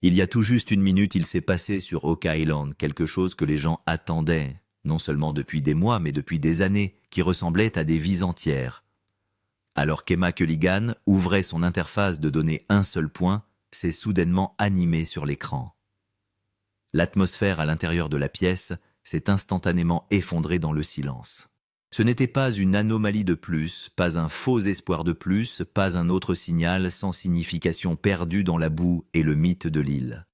Il y a tout juste une minute, il s'est passé sur Oak Island quelque chose que les gens attendaient, non seulement depuis des mois, mais depuis des années, qui ressemblait à des vies entières. Alors qu'Emma Culligan ouvrait son interface de donner un seul point, s'est soudainement animé sur l'écran. L'atmosphère à l'intérieur de la pièce s'est instantanément effondrée dans le silence. Ce n'était pas une anomalie de plus, pas un faux espoir de plus, pas un autre signal sans signification perdu dans la boue et le mythe de l'île.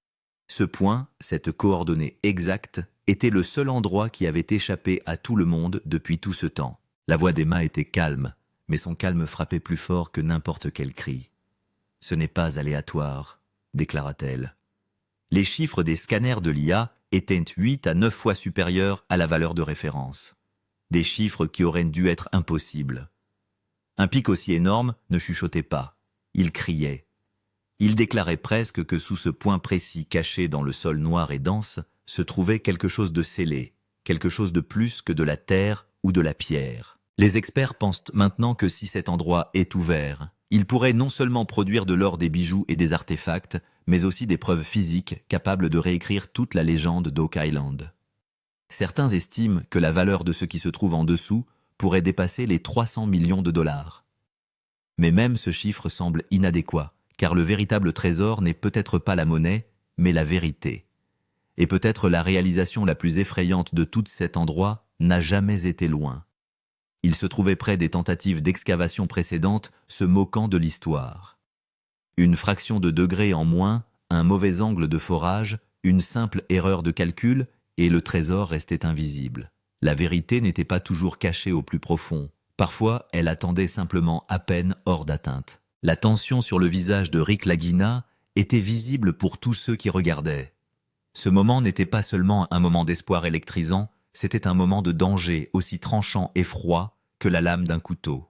Ce point, cette coordonnée exacte, était le seul endroit qui avait échappé à tout le monde depuis tout ce temps. La voix d'Emma était calme, mais son calme frappait plus fort que n'importe quel cri. « Ce n'est pas aléatoire », déclara-t-elle. Les chiffres des scanners de l'IA étaient 8 à 9 fois supérieurs à la valeur de référence. Des chiffres qui auraient dû être impossibles. Un pic aussi énorme ne chuchotait pas. Il criait. Il déclarait presque que sous ce point précis caché dans le sol noir et dense se trouvait quelque chose de scellé, quelque chose de plus que de la terre ou de la pierre. Les experts pensent maintenant que si cet endroit est ouvert, il pourrait non seulement produire de l'or, des bijoux et des artefacts, mais aussi des preuves physiques capables de réécrire toute la légende d'Oak Island. Certains estiment que la valeur de ce qui se trouve en dessous pourrait dépasser les 300 millions de dollars. Mais même ce chiffre semble inadéquat, car le véritable trésor n'est peut-être pas la monnaie, mais la vérité. Et peut-être la réalisation la plus effrayante de tout cet endroit n'a jamais été loin. Il se trouvait près des tentatives d'excavation précédentes, se moquant de l'histoire. Une fraction de degré en moins, un mauvais angle de forage, une simple erreur de calcul, et le trésor restait invisible. La vérité n'était pas toujours cachée au plus profond. Parfois, elle attendait simplement à peine hors d'atteinte. La tension sur le visage de Rick Lagina était visible pour tous ceux qui regardaient. Ce moment n'était pas seulement un moment d'espoir électrisant, c'était un moment de danger aussi tranchant et froid que la lame d'un couteau.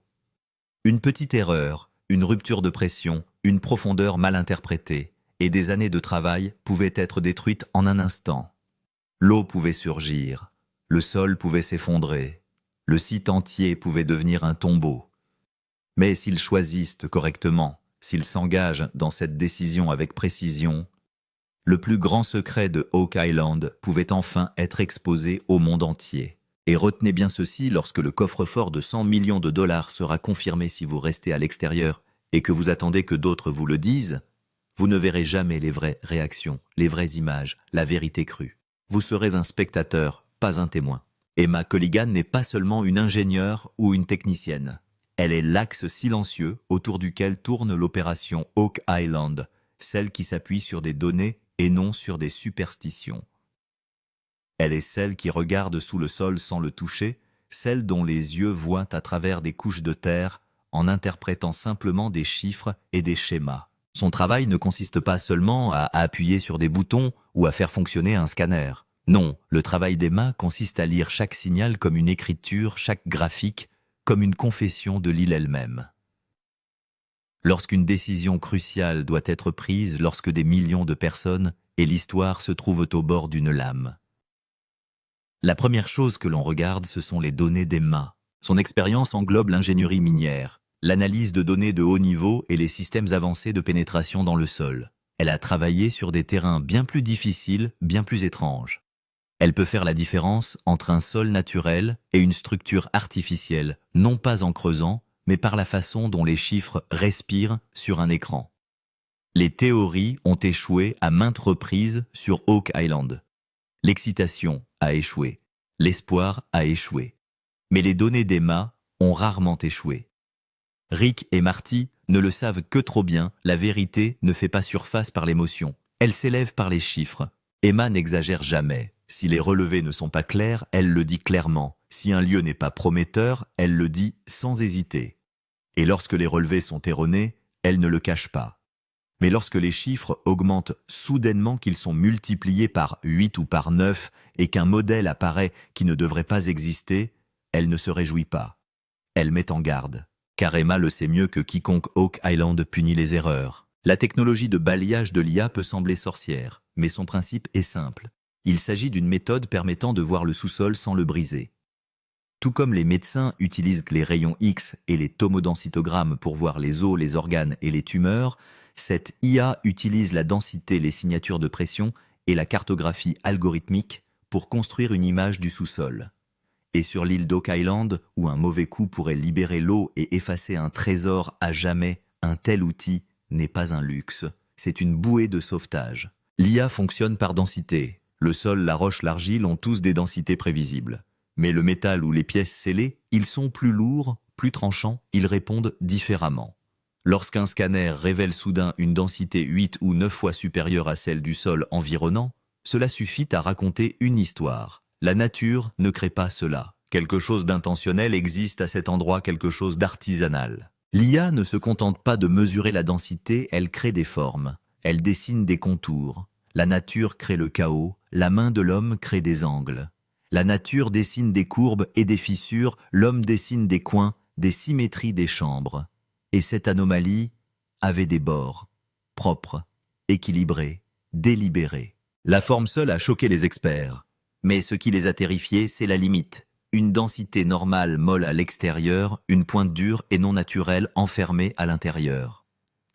Une petite erreur, une rupture de pression, une profondeur mal interprétée, et des années de travail pouvaient être détruites en un instant. L'eau pouvait surgir, le sol pouvait s'effondrer, le site entier pouvait devenir un tombeau. Mais s'ils choisissent correctement, s'ils s'engagent dans cette décision avec précision, le plus grand secret de Oak Island pouvait enfin être exposé au monde entier. Et retenez bien ceci, lorsque le coffre-fort de 100 millions de dollars sera confirmé si vous restez à l'extérieur et que vous attendez que d'autres vous le disent, vous ne verrez jamais les vraies réactions, les vraies images, la vérité crue. Vous serez un spectateur, pas un témoin. Emma Culligan n'est pas seulement une ingénieure ou une technicienne. Elle est l'axe silencieux autour duquel tourne l'opération Oak Island, celle qui s'appuie sur des données et non sur des superstitions. Elle est celle qui regarde sous le sol sans le toucher, celle dont les yeux voient à travers des couches de terre en interprétant simplement des chiffres et des schémas. Son travail ne consiste pas seulement à appuyer sur des boutons ou à faire fonctionner un scanner. Non, le travail d'Emma consiste à lire chaque signal comme une écriture, chaque graphique comme une confession de l'île elle-même. Lorsqu'une décision cruciale doit être prise, lorsque des millions de personnes et l'histoire se trouvent au bord d'une lame. La première chose que l'on regarde, ce sont les données d'Emma. Son expérience englobe l'ingénierie minière, l'analyse de données de haut niveau et les systèmes avancés de pénétration dans le sol. Elle a travaillé sur des terrains bien plus difficiles, bien plus étranges. Elle peut faire la différence entre un sol naturel et une structure artificielle, non pas en creusant, mais par la façon dont les chiffres respirent sur un écran. Les théories ont échoué à maintes reprises sur Oak Island. L'excitation a échoué, l'espoir a échoué. Mais les données d'Emma ont rarement échoué. Rick et Marty ne le savent que trop bien, la vérité ne fait pas surface par l'émotion. Elle s'élève par les chiffres. Emma n'exagère jamais. Si les relevés ne sont pas clairs, elle le dit clairement. Si un lieu n'est pas prometteur, elle le dit sans hésiter. Et lorsque les relevés sont erronés, elle ne le cache pas. Mais lorsque les chiffres augmentent soudainement, qu'ils sont multipliés par 8 ou par 9 et qu'un modèle apparaît qui ne devrait pas exister, elle ne se réjouit pas. Elle met en garde. Car Emma le sait mieux que quiconque Oak Island punit les erreurs. La technologie de balayage de l'IA peut sembler sorcière, mais son principe est simple. Il s'agit d'une méthode permettant de voir le sous-sol sans le briser. Tout comme les médecins utilisent les rayons X et les tomodensitogrammes pour voir les os, les organes et les tumeurs, Cette IA utilise la densité, les signatures de pression et la cartographie algorithmique pour construire une image du sous-sol. Et sur l'île d'Oak Island, où un mauvais coup pourrait libérer l'eau et effacer un trésor à jamais, un tel outil n'est pas un luxe, c'est une bouée de sauvetage. L'IA fonctionne par densité. Le sol, la roche, l'argile ont tous des densités prévisibles. Mais le métal ou les pièces scellées, ils sont plus lourds, plus tranchants, ils répondent différemment. Lorsqu'un scanner révèle soudain une densité 8 ou 9 fois supérieure à celle du sol environnant, cela suffit à raconter une histoire. La nature ne crée pas cela. Quelque chose d'intentionnel existe à cet endroit, quelque chose d'artisanal. L'IA ne se contente pas de mesurer la densité, elle crée des formes. Elle dessine des contours. La nature crée le chaos, la main de l'homme crée des angles. La nature dessine des courbes et des fissures, l'homme dessine des coins, des symétries des chambres. Et cette anomalie avait des bords, propres, équilibrés, délibérés. La forme seule a choqué les experts. Mais ce qui les a terrifiés, c'est la limite. Une densité normale molle à l'extérieur, une pointe dure et non naturelle enfermée à l'intérieur.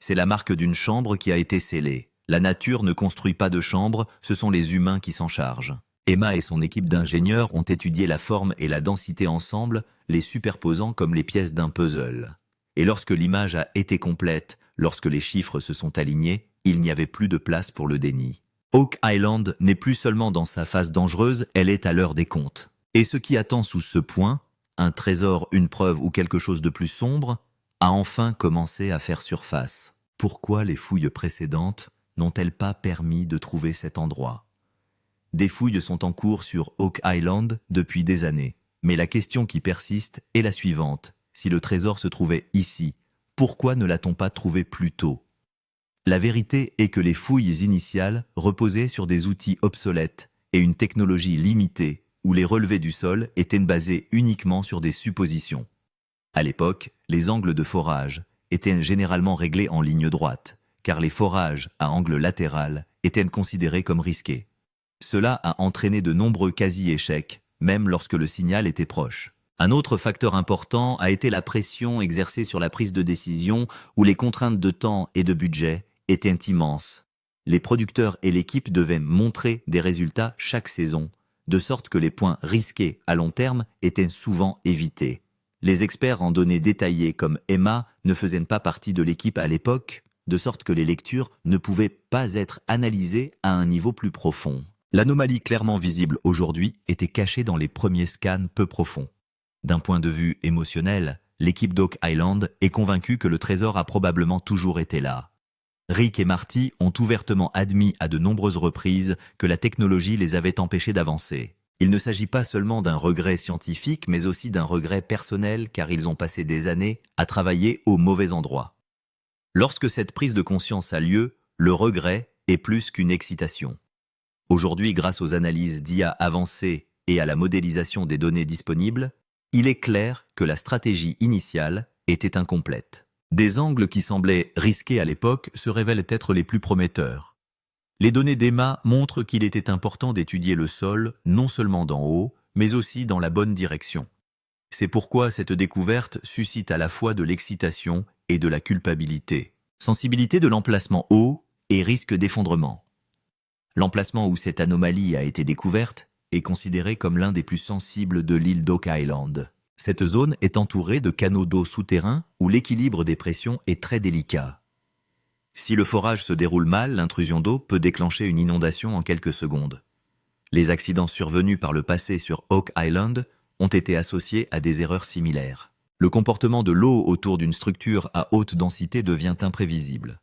C'est la marque d'une chambre qui a été scellée. La nature ne construit pas de chambre, ce sont les humains qui s'en chargent. Emma et son équipe d'ingénieurs ont étudié la forme et la densité ensemble, les superposant comme les pièces d'un puzzle. Et lorsque l'image a été complète, lorsque les chiffres se sont alignés, il n'y avait plus de place pour le déni. Oak Island n'est plus seulement dans sa phase dangereuse, elle est à l'heure des comptes. Et ce qui attend sous ce point, un trésor, une preuve ou quelque chose de plus sombre, a enfin commencé à faire surface. Pourquoi les fouilles précédentes n'ont-elles pas permis de trouver cet endroit ? Des fouilles sont en cours sur Oak Island depuis des années. Mais la question qui persiste est la suivante. Si le trésor se trouvait ici, pourquoi ne l'a-t-on pas trouvé plus tôt ? La vérité est que les fouilles initiales reposaient sur des outils obsolètes et une technologie limitée où les relevés du sol étaient basés uniquement sur des suppositions. À l'époque, les angles de forage étaient généralement réglés en ligne droite, car les forages à angle latéral étaient considérés comme risqués. Cela a entraîné de nombreux quasi-échecs, même lorsque le signal était proche. Un autre facteur important a été la pression exercée sur la prise de décision où les contraintes de temps et de budget étaient immenses. Les producteurs et l'équipe devaient montrer des résultats chaque saison, de sorte que les points risqués à long terme étaient souvent évités. Les experts en données détaillées comme Emma ne faisaient pas partie de l'équipe à l'époque, de sorte que les lectures ne pouvaient pas être analysées à un niveau plus profond. L'anomalie clairement visible aujourd'hui était cachée dans les premiers scans peu profonds. D'un point de vue émotionnel, l'équipe d'Oak Island est convaincue que le trésor a probablement toujours été là. Rick et Marty ont ouvertement admis à de nombreuses reprises que la technologie les avait empêchés d'avancer. Il ne s'agit pas seulement d'un regret scientifique, mais aussi d'un regret personnel car ils ont passé des années à travailler au mauvais endroit. Lorsque cette prise de conscience a lieu, le regret est plus qu'une excitation. Aujourd'hui, grâce aux analyses d'IA avancées et à la modélisation des données disponibles, il est clair que la stratégie initiale était incomplète. Des angles qui semblaient risqués à l'époque se révèlent être les plus prometteurs. Les données d'Emma montrent qu'il était important d'étudier le sol non seulement d'en haut, mais aussi dans la bonne direction. C'est pourquoi cette découverte suscite à la fois de l'excitation et de la culpabilité. Sensibilité de l'emplacement haut et risque d'effondrement. L'emplacement où cette anomalie a été découverte est considéré comme l'un des plus sensibles de l'île d'Oak Island. Cette zone est entourée de canaux d'eau souterrains où l'équilibre des pressions est très délicat. Si le forage se déroule mal, l'intrusion d'eau peut déclencher une inondation en quelques secondes. Les accidents survenus par le passé sur Oak Island ont été associés à des erreurs similaires. Le comportement de l'eau autour d'une structure à haute densité devient imprévisible.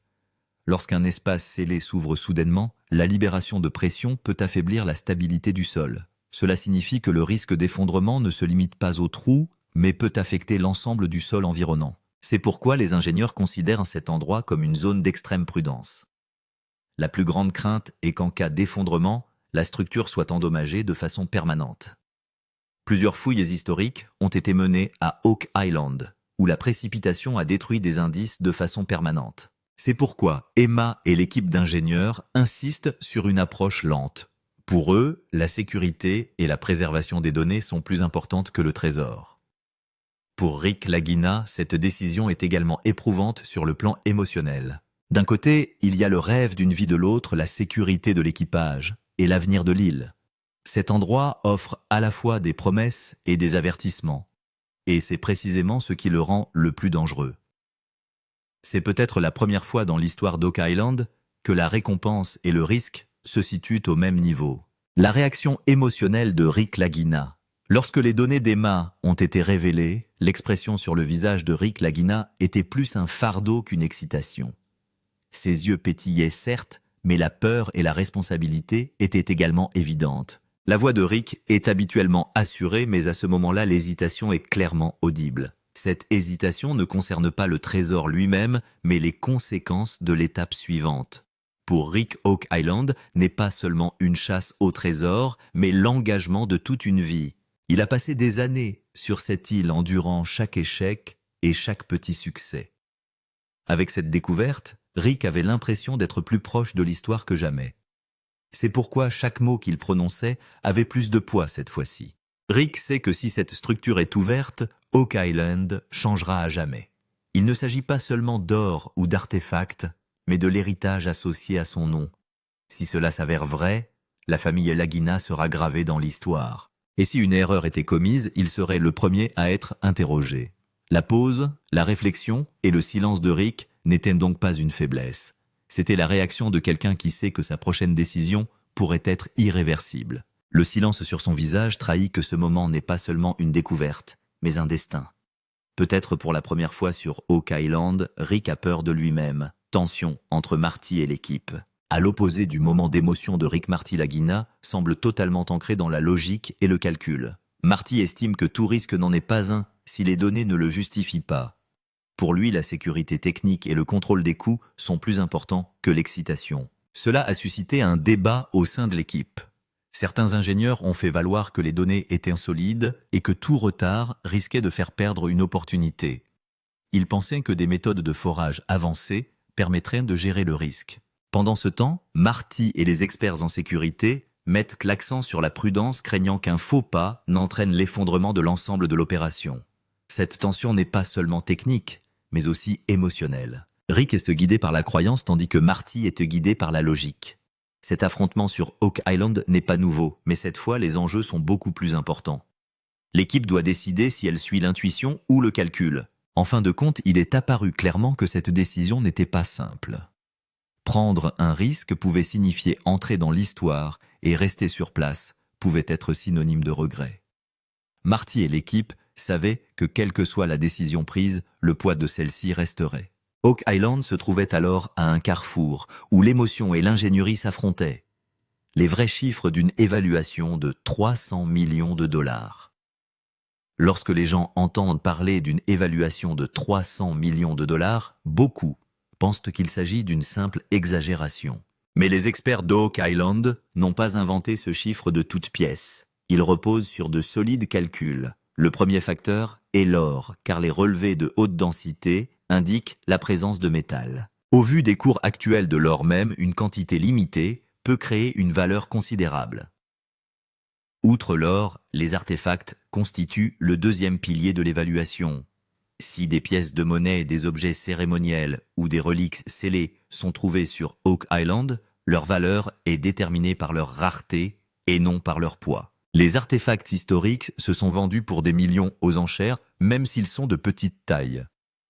Lorsqu'un espace scellé s'ouvre soudainement, la libération de pression peut affaiblir la stabilité du sol. Cela signifie que le risque d'effondrement ne se limite pas au trou, mais peut affecter l'ensemble du sol environnant. C'est pourquoi les ingénieurs considèrent cet endroit comme une zone d'extrême prudence. La plus grande crainte est qu'en cas d'effondrement, la structure soit endommagée de façon permanente. Plusieurs fouilles historiques ont été menées à Oak Island, où la précipitation a détruit des indices de façon permanente. C'est pourquoi Emma et l'équipe d'ingénieurs insistent sur une approche lente. Pour eux, la sécurité et la préservation des données sont plus importantes que le trésor. Pour Rick Lagina, cette décision est également éprouvante sur le plan émotionnel. D'un côté, il y a le rêve d'une vie, de l'autre, la sécurité de l'équipage et l'avenir de l'île. Cet endroit offre à la fois des promesses et des avertissements, et c'est précisément ce qui le rend le plus dangereux. C'est peut-être la première fois dans l'histoire d'Oak Island que la récompense et le risque se situent au même niveau. La réaction émotionnelle de Rick Lagina. Lorsque les données d'Emma ont été révélées, l'expression sur le visage de Rick Lagina était plus un fardeau qu'une excitation. Ses yeux pétillaient certes, mais la peur et la responsabilité étaient également évidentes. La voix de Rick est habituellement assurée, mais à ce moment-là, l'hésitation est clairement audible. Cette hésitation ne concerne pas le trésor lui-même, mais les conséquences de l'étape suivante. Pour Rick, Oak Island n'est pas seulement une chasse au trésor, mais l'engagement de toute une vie. Il a passé des années sur cette île endurant chaque échec et chaque petit succès. Avec cette découverte, Rick avait l'impression d'être plus proche de l'histoire que jamais. C'est pourquoi chaque mot qu'il prononçait avait plus de poids cette fois-ci. Rick sait que si cette structure est ouverte, Oak Island changera à jamais. Il ne s'agit pas seulement d'or ou d'artefacts, mais de l'héritage associé à son nom. Si cela s'avère vrai, la famille Lagina sera gravée dans l'histoire. Et si une erreur était commise, il serait le premier à être interrogé. La pause, la réflexion et le silence de Rick n'étaient donc pas une faiblesse. C'était la réaction de quelqu'un qui sait que sa prochaine décision pourrait être irréversible. Le silence sur son visage trahit que ce moment n'est pas seulement une découverte, mais un destin. Peut-être pour la première fois sur Oak Island, Rick a peur de lui-même. Tension entre Marty et l'équipe. À l'opposé du moment d'émotion de Rick, Marty Lagina semble totalement ancré dans la logique et le calcul. Marty estime que tout risque n'en est pas un si les données ne le justifient pas. Pour lui, la sécurité technique et le contrôle des coûts sont plus importants que l'excitation. Cela a suscité un débat au sein de l'équipe. Certains ingénieurs ont fait valoir que les données étaient insolides et que tout retard risquait de faire perdre une opportunité. Ils pensaient que des méthodes de forage avancées permettraient de gérer le risque. Pendant ce temps, Marty et les experts en sécurité mettent l'accent sur la prudence, craignant qu'un faux pas n'entraîne l'effondrement de l'ensemble de l'opération. Cette tension n'est pas seulement technique, mais aussi émotionnelle. Rick est guidé par la croyance tandis que Marty est guidé par la logique. Cet affrontement sur Oak Island n'est pas nouveau, mais cette fois les enjeux sont beaucoup plus importants. L'équipe doit décider si elle suit l'intuition ou le calcul. En fin de compte, il est apparu clairement que cette décision n'était pas simple. Prendre un risque pouvait signifier entrer dans l'histoire et rester sur place pouvait être synonyme de regret. Marty et l'équipe savaient que quelle que soit la décision prise, le poids de celle-ci resterait. Oak Island se trouvait alors à un carrefour où l'émotion et l'ingénierie s'affrontaient. Les vrais chiffres d'une évaluation de 300 millions de dollars. Lorsque les gens entendent parler d'une évaluation de 300 millions de dollars, beaucoup pensent qu'il s'agit d'une simple exagération. Mais les experts d'Oak Island n'ont pas inventé ce chiffre de toutes pièces. Il repose sur de solides calculs. Le premier facteur est l'or, car les relevés de haute densité indiquent la présence de métal. Au vu des cours actuels de l'or même, une quantité limitée peut créer une valeur considérable. Outre l'or, les artefacts constituent le deuxième pilier de l'évaluation. Si des pièces de monnaie, des objets cérémoniels ou des reliques scellées sont trouvés sur Oak Island, leur valeur est déterminée par leur rareté et non par leur poids. Les artefacts historiques se sont vendus pour des millions aux enchères, même s'ils sont de petite taille.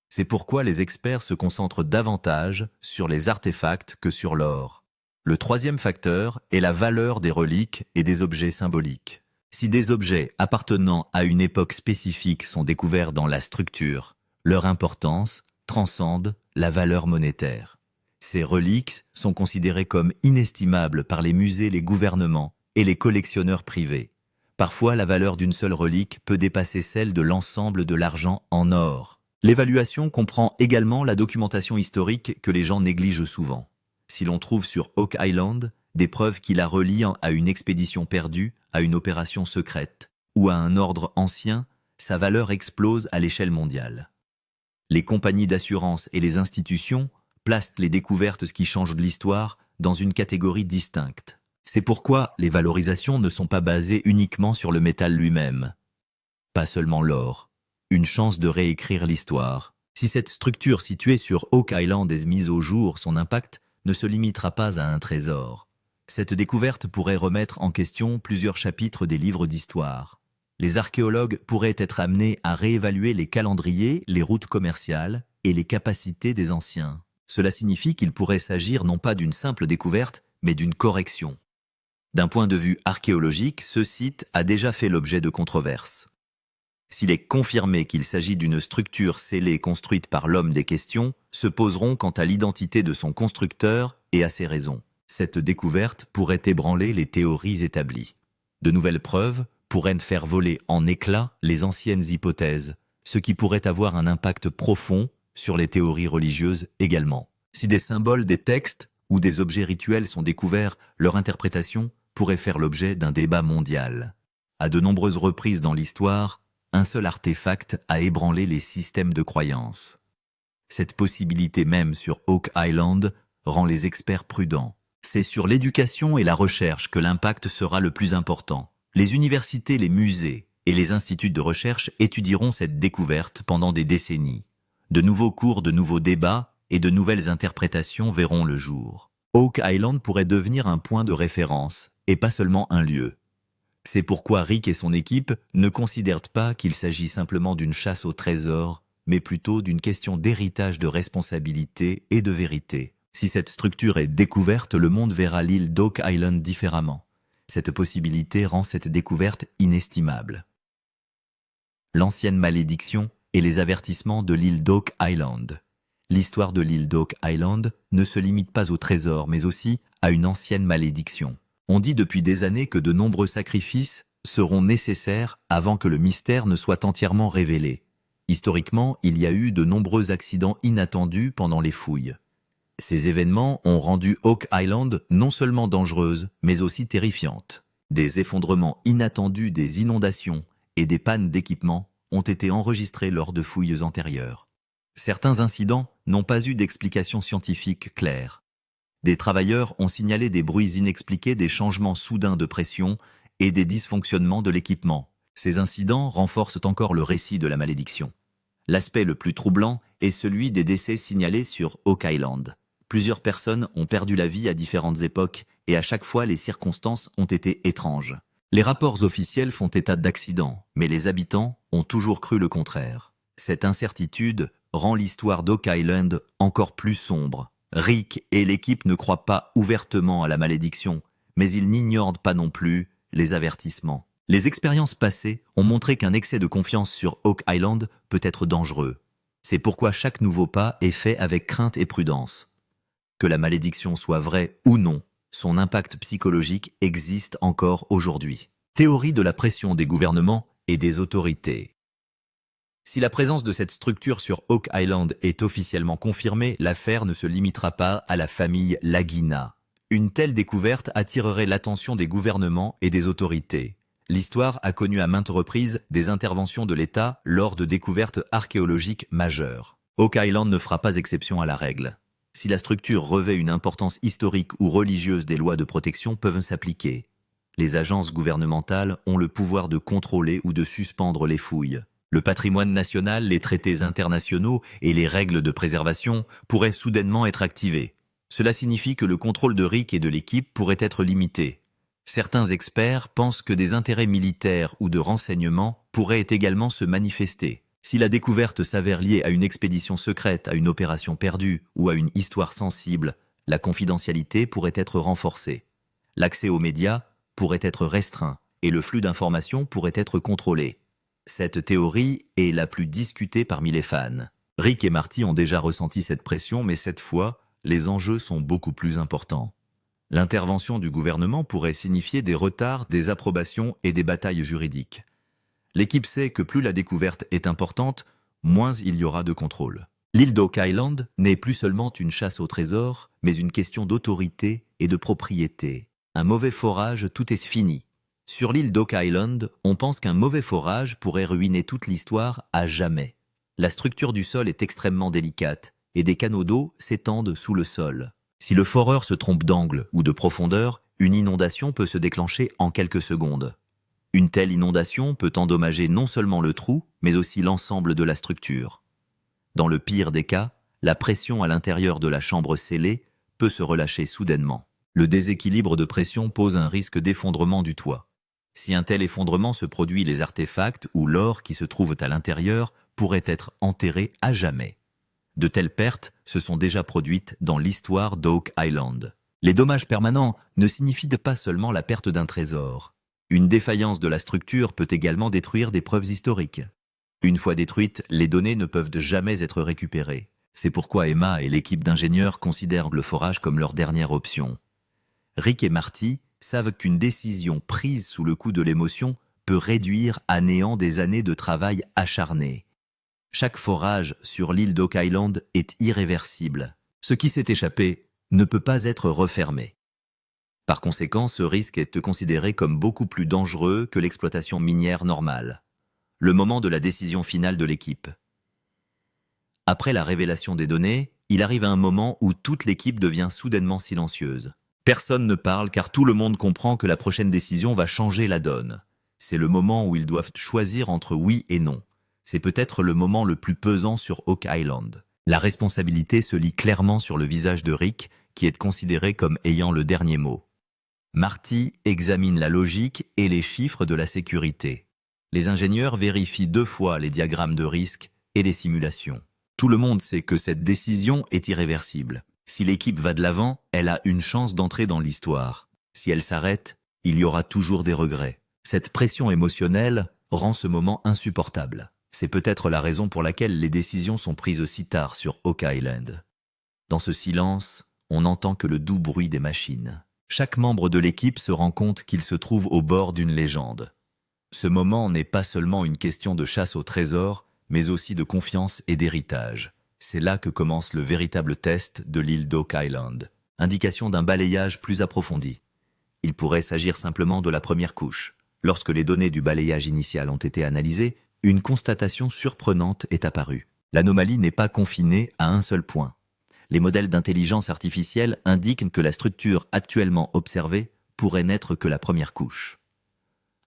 C'est pourquoi les experts se concentrent davantage sur les artefacts que sur l'or. Le troisième facteur est la valeur des reliques et des objets symboliques. Si des objets appartenant à une époque spécifique sont découverts dans la structure, leur importance transcende la valeur monétaire. Ces reliques sont considérées comme inestimables par les musées, les gouvernements et les collectionneurs privés. Parfois, la valeur d'une seule relique peut dépasser celle de l'ensemble de l'argent en or. L'évaluation comprend également la documentation historique que les gens négligent souvent. Si l'on trouve sur Oak Island des preuves qui la relient à une expédition perdue, à une opération secrète ou à un ordre ancien, sa valeur explose à l'échelle mondiale. Les compagnies d'assurance et les institutions placent les découvertes qui changent de l'histoire dans une catégorie distincte. C'est pourquoi les valorisations ne sont pas basées uniquement sur le métal lui-même. Pas seulement l'or. Une chance de réécrire l'histoire. Si cette structure située sur Oak Island est mise au jour, son impact ne se limitera pas à un trésor. Cette découverte pourrait remettre en question plusieurs chapitres des livres d'histoire. Les archéologues pourraient être amenés à réévaluer les calendriers, les routes commerciales et les capacités des anciens. Cela signifie qu'il pourrait s'agir non pas d'une simple découverte, mais d'une correction. D'un point de vue archéologique, ce site a déjà fait l'objet de controverses. S'il est confirmé qu'il s'agit d'une structure scellée construite par l'homme des questions, se poseront quant à l'identité de son constructeur et à ses raisons. Cette découverte pourrait ébranler les théories établies. De nouvelles preuves pourraient faire voler en éclats les anciennes hypothèses, ce qui pourrait avoir un impact profond sur les théories religieuses également. Si des symboles, des textes ou des objets rituels sont découverts, leur interprétation pourrait faire l'objet d'un débat mondial. À de nombreuses reprises dans l'histoire, un seul artefact a ébranlé les systèmes de croyance. Cette possibilité même sur Oak Island rend les experts prudents. C'est sur l'éducation et la recherche que l'impact sera le plus important. Les universités, les musées et les instituts de recherche étudieront cette découverte pendant des décennies. De nouveaux cours, de nouveaux débats et de nouvelles interprétations verront le jour. Oak Island pourrait devenir un point de référence et pas seulement un lieu. C'est pourquoi Rick et son équipe ne considèrent pas qu'il s'agit simplement d'une chasse au trésor, mais plutôt d'une question d'héritage de responsabilité et de vérité. Si cette structure est découverte, le monde verra l'île d'Oak Island différemment. Cette possibilité rend cette découverte inestimable. L'ancienne malédiction et les avertissements de l'île d'Oak Island. L'histoire de l'île d'Oak Island ne se limite pas au trésor, mais aussi à une ancienne malédiction. On dit depuis des années que de nombreux sacrifices seront nécessaires avant que le mystère ne soit entièrement révélé. Historiquement, il y a eu de nombreux accidents inattendus pendant les fouilles. Ces événements ont rendu Oak Island non seulement dangereuse, mais aussi terrifiante. Des effondrements inattendus, des inondations et des pannes d'équipement ont été enregistrés lors de fouilles antérieures. Certains incidents n'ont pas eu d'explication scientifique claire. Des travailleurs ont signalé des bruits inexpliqués, des changements soudains de pression et des dysfonctionnements de l'équipement. Ces incidents renforcent encore le récit de la malédiction. L'aspect le plus troublant est celui des décès signalés sur Oak Island. Plusieurs personnes ont perdu la vie à différentes époques et à chaque fois les circonstances ont été étranges. Les rapports officiels font état d'accidents, mais les habitants ont toujours cru le contraire. Cette incertitude rend l'histoire d'Oak Island encore plus sombre. Rick et l'équipe ne croient pas ouvertement à la malédiction, mais ils n'ignorent pas non plus les avertissements. Les expériences passées ont montré qu'un excès de confiance sur Oak Island peut être dangereux. C'est pourquoi chaque nouveau pas est fait avec crainte et prudence. Que la malédiction soit vraie ou non, son impact psychologique existe encore aujourd'hui. Théorie de la pression des gouvernements et des autorités. Si la présence de cette structure sur Oak Island est officiellement confirmée, l'affaire ne se limitera pas à la famille Lagina. Une telle découverte attirerait l'attention des gouvernements et des autorités. L'histoire a connu à maintes reprises des interventions de l'État lors de découvertes archéologiques majeures. Oak Island ne fera pas exception à la règle. Si la structure revêt une importance historique ou religieuse, des lois de protection peuvent s'appliquer. Les agences gouvernementales ont le pouvoir de contrôler ou de suspendre les fouilles. Le patrimoine national, les traités internationaux et les règles de préservation pourraient soudainement être activés. Cela signifie que le contrôle de Rick et de l'équipe pourrait être limité. Certains experts pensent que des intérêts militaires ou de renseignement pourraient également se manifester. Si la découverte s'avère liée à une expédition secrète, à une opération perdue ou à une histoire sensible, la confidentialité pourrait être renforcée. L'accès aux médias pourrait être restreint et le flux d'informations pourrait être contrôlé. Cette théorie est la plus discutée parmi les fans. Rick et Marty ont déjà ressenti cette pression, mais cette fois, les enjeux sont beaucoup plus importants. L'intervention du gouvernement pourrait signifier des retards, des approbations et des batailles juridiques. L'équipe sait que plus la découverte est importante, moins il y aura de contrôle. L'île d'Oak Island n'est plus seulement une chasse au trésor, mais une question d'autorité et de propriété. Un mauvais forage, tout est fini. Sur l'île d'Oak Island, on pense qu'un mauvais forage pourrait ruiner toute l'histoire à jamais. La structure du sol est extrêmement délicate et des canaux d'eau s'étendent sous le sol. Si le foreur se trompe d'angle ou de profondeur, une inondation peut se déclencher en quelques secondes. Une telle inondation peut endommager non seulement le trou, mais aussi l'ensemble de la structure. Dans le pire des cas, la pression à l'intérieur de la chambre scellée peut se relâcher soudainement. Le déséquilibre de pression pose un risque d'effondrement du toit. Si un tel effondrement se produit, les artefacts ou l'or qui se trouvent à l'intérieur pourraient être enterrés à jamais. De telles pertes se sont déjà produites dans l'histoire d'Oak Island. Les dommages permanents ne signifient pas seulement la perte d'un trésor. Une défaillance de la structure peut également détruire des preuves historiques. Une fois détruites, les données ne peuvent jamais être récupérées. C'est pourquoi Emma et l'équipe d'ingénieurs considèrent le forage comme leur dernière option. Rick et Marty savent qu'une décision prise sous le coup de l'émotion peut réduire à néant des années de travail acharné. Chaque forage sur l'île d'Oak Island est irréversible. Ce qui s'est échappé ne peut pas être refermé. Par conséquent, ce risque est considéré comme beaucoup plus dangereux que l'exploitation minière normale. Le moment de la décision finale de l'équipe. Après la révélation des données, il arrive un moment où toute l'équipe devient soudainement silencieuse. Personne ne parle car tout le monde comprend que la prochaine décision va changer la donne. C'est le moment où ils doivent choisir entre oui et non. C'est peut-être le moment le plus pesant sur Oak Island. La responsabilité se lit clairement sur le visage de Rick, qui est considéré comme ayant le dernier mot. Marty examine la logique et les chiffres de la sécurité. Les ingénieurs vérifient 2 fois les diagrammes de risque et les simulations. Tout le monde sait que cette décision est irréversible. Si l'équipe va de l'avant, elle a une chance d'entrer dans l'histoire. Si elle s'arrête, il y aura toujours des regrets. Cette pression émotionnelle rend ce moment insupportable. C'est peut-être la raison pour laquelle les décisions sont prises si tard sur Oak Island. Dans ce silence, on n'entend que le doux bruit des machines. Chaque membre de l'équipe se rend compte qu'il se trouve au bord d'une légende. Ce moment n'est pas seulement une question de chasse au trésor, mais aussi de confiance et d'héritage. C'est là que commence le véritable test de l'île d'Oak Island. Indication d'un balayage plus approfondi. Il pourrait s'agir simplement de la première couche. Lorsque les données du balayage initial ont été analysées, une constatation surprenante est apparue. L'anomalie n'est pas confinée à un seul point. Les modèles d'intelligence artificielle indiquent que la structure actuellement observée pourrait n'être que la première couche.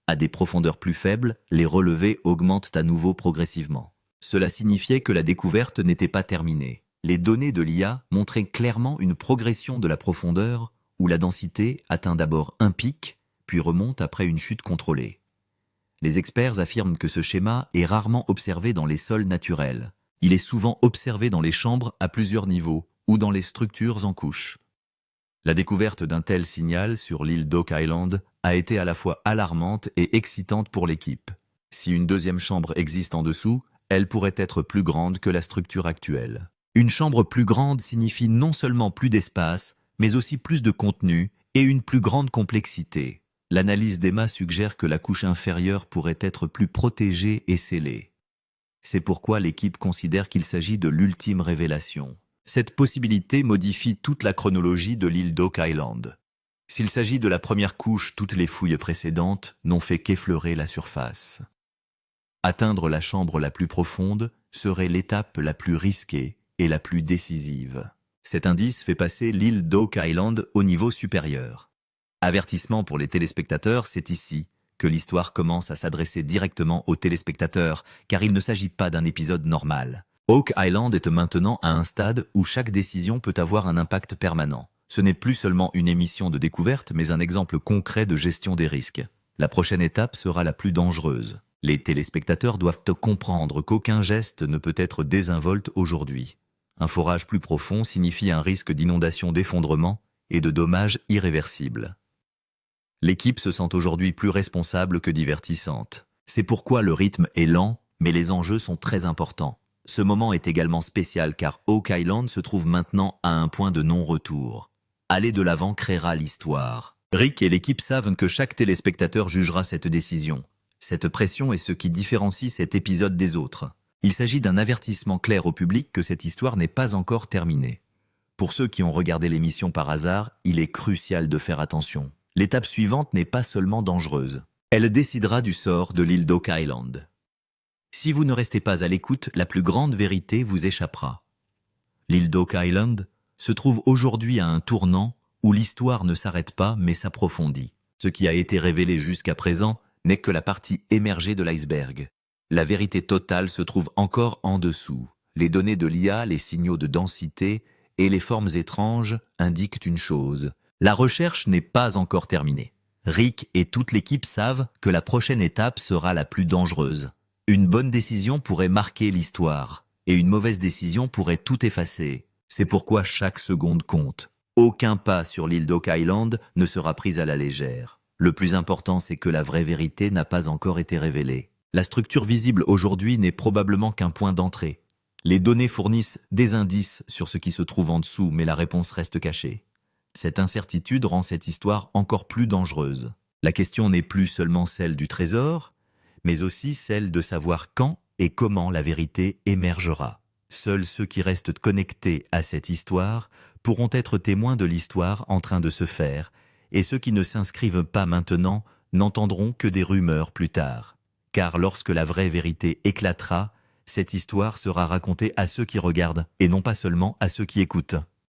À des profondeurs plus faibles, les relevés augmentent à nouveau progressivement. Cela signifiait que la découverte n'était pas terminée. Les données de l'IA montraient clairement une progression de la profondeur où la densité atteint d'abord un pic, puis remonte après une chute contrôlée. Les experts affirment que ce schéma est rarement observé dans les sols naturels. Il est souvent observé dans les chambres à plusieurs niveaux ou dans les structures en couches. La découverte d'un tel signal sur l'île d'Oak Island a été à la fois alarmante et excitante pour l'équipe. Si une deuxième chambre existe en dessous, elle pourrait être plus grande que la structure actuelle. Une chambre plus grande signifie non seulement plus d'espace, mais aussi plus de contenu et une plus grande complexité. L'analyse d'Emma suggère que la couche inférieure pourrait être plus protégée et scellée. C'est pourquoi l'équipe considère qu'il s'agit de l'ultime révélation. Cette possibilité modifie toute la chronologie de l'île d'Oak Island. S'il s'agit de la première couche, toutes les fouilles précédentes n'ont fait qu'effleurer la surface. Atteindre la chambre la plus profonde serait l'étape la plus risquée et la plus décisive. Cet indice fait passer l'île d'Oak Island au niveau supérieur. Avertissement pour les téléspectateurs, c'est ici que l'histoire commence à s'adresser directement aux téléspectateurs, car il ne s'agit pas d'un épisode normal. Oak Island est maintenant à un stade où chaque décision peut avoir un impact permanent. Ce n'est plus seulement une émission de découverte, mais un exemple concret de gestion des risques. La prochaine étape sera la plus dangereuse. Les téléspectateurs doivent comprendre qu'aucun geste ne peut être désinvolte aujourd'hui. Un forage plus profond signifie un risque d'inondation, d'effondrement et de dommages irréversibles. L'équipe se sent aujourd'hui plus responsable que divertissante. C'est pourquoi le rythme est lent, mais les enjeux sont très importants. Ce moment est également spécial car Oak Island se trouve maintenant à un point de non-retour. Aller de l'avant créera l'histoire. Rick et l'équipe savent que chaque téléspectateur jugera cette décision. Cette pression est ce qui différencie cet épisode des autres. Il s'agit d'un avertissement clair au public que cette histoire n'est pas encore terminée. Pour ceux qui ont regardé l'émission par hasard, il est crucial de faire attention. L'étape suivante n'est pas seulement dangereuse. Elle décidera du sort de l'île d'Oak Island. Si vous ne restez pas à l'écoute, la plus grande vérité vous échappera. L'île d'Oak Island se trouve aujourd'hui à un tournant où l'histoire ne s'arrête pas mais s'approfondit. Ce qui a été révélé jusqu'à présent n'est que la partie émergée de l'iceberg. La vérité totale se trouve encore en dessous. Les données de l'IA, les signaux de densité et les formes étranges indiquent une chose. La recherche n'est pas encore terminée. Rick et toute l'équipe savent que la prochaine étape sera la plus dangereuse. Une bonne décision pourrait marquer l'histoire, et une mauvaise décision pourrait tout effacer. C'est pourquoi chaque seconde compte. Aucun pas sur l'île d'Oak Island ne sera pris à la légère. Le plus important, c'est que la vraie vérité n'a pas encore été révélée. La structure visible aujourd'hui n'est probablement qu'un point d'entrée. Les données fournissent des indices sur ce qui se trouve en dessous, mais la réponse reste cachée. Cette incertitude rend cette histoire encore plus dangereuse. La question n'est plus seulement celle du trésor, mais aussi celle de savoir quand et comment la vérité émergera. Seuls ceux qui restent connectés à cette histoire pourront être témoins de l'histoire en train de se faire, et ceux qui ne s'inscrivent pas maintenant n'entendront que des rumeurs plus tard. Car lorsque la vraie vérité éclatera, cette histoire sera racontée à ceux qui regardent et non pas seulement à ceux qui écoutent.